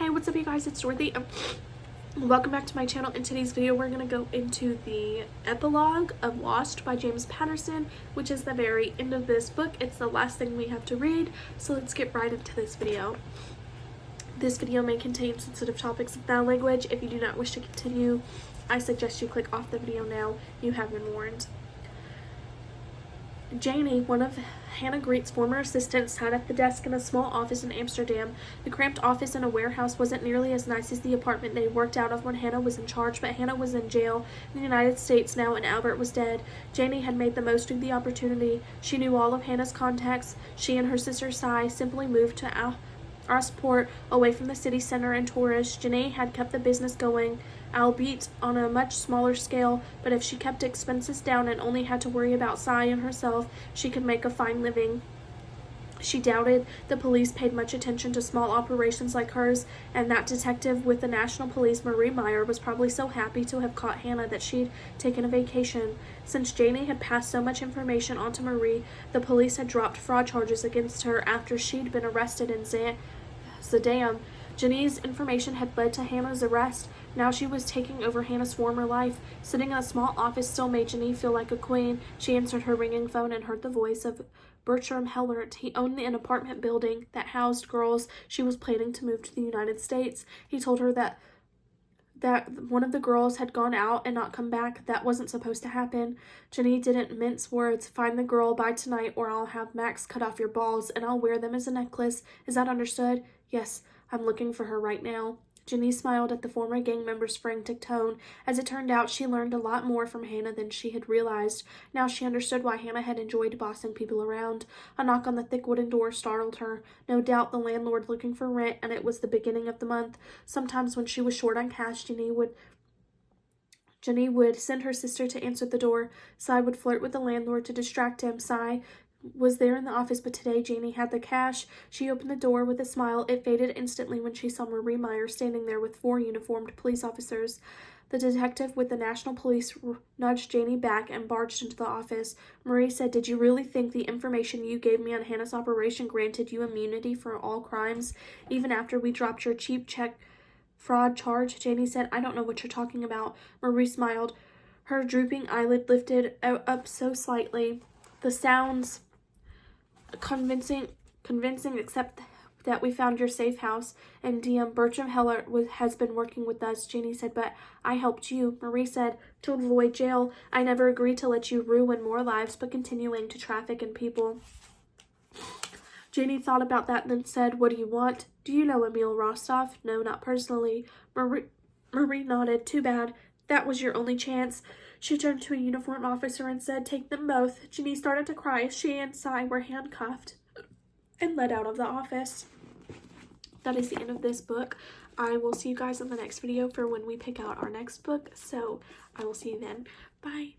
Hey, what's up you guys, it's Dorothy. Welcome back to my channel. In today's video we're going to go into the epilogue of Lost by James Patterson, which is the very end of this book. It's the last thing we have to read, so let's get right into this video. This video may contain sensitive topics and foul language. If you do not wish to continue, I suggest you click off the video now. You have been warned. Janie, one of Hannah Greet's former assistants, sat at the desk in a small office in Amsterdam. The cramped office in a warehouse wasn't nearly as nice as the apartment they worked out of when Hannah was in charge, but Hannah was in jail in the United States now and Albert was dead. Janie had made the most of the opportunity. She knew all of Hannah's contacts. She and her sister Cy simply moved to Osport, away from the city center and tourists. Janae had kept the business going, albeit on a much smaller scale, but if she kept expenses down and only had to worry about Cy and herself, she could make a fine living. She doubted the police paid much attention to small operations like hers, and that detective with the National Police, Marie Meyer, was probably so happy to have caught Hannah that she'd taken a vacation. Since Janie had passed so much information on to Marie, the police had dropped fraud charges against her after she'd been arrested in Zandam. Janie's information had led to Hannah's arrest. Now she was taking over Hannah's former life. Sitting in a small office still made Janie feel like a queen. She answered her ringing phone and heard the voice of Bertram Hellert. He owned an apartment building that housed girls she was planning to move to the United States. He told her that one of the girls had gone out and not come back. That wasn't supposed to happen. Janie didn't mince words. Find the girl by tonight or I'll have Max cut off your balls and I'll wear them as a necklace. Is that understood? Yes, I'm looking for her right now. Janie smiled at the former gang member's frantic tone. As it turned out, she learned a lot more from Hannah than she had realized. Now she understood why Hannah had enjoyed bossing people around. A knock on the thick wooden door startled her. No doubt the landlord looking for rent, and it was the beginning of the month. Sometimes when she was short on cash, Janie would send her sister to answer the door. Cy would flirt with the landlord to distract him. Cy was there in the office, but today Janie had the cash. She opened the door with a smile. It faded instantly when she saw Marie Meyer standing there with 4 uniformed police officers. The detective with the National Police nudged Janie back and barged into the office. Marie said, "Did you really think the information you gave me on Hannah's operation granted you immunity for all crimes, even after we dropped your cheap check fraud charge?" Janie said, "I don't know what you're talking about." Marie smiled. Her drooping eyelid lifted up so slightly. "The sounds convincing, except that we found your safe house, and DM Bertram Heller has been working with us," Janie said, "but I helped you." Marie said, "To avoid jail. I never agreed to let you ruin more lives, but continuing to traffic in people." Janie thought about that and then said, "What do you want?" "Do you know Emil Rostov?" "No, not personally." Marie nodded. "Too bad. That was your only chance." She turned to a uniformed officer and said, "Take them both." Janie started to cry as she and Cy were handcuffed and led out of the office. That is the end of this book. I will see you guys in the next video for when we pick out our next book. So I will see you then. Bye.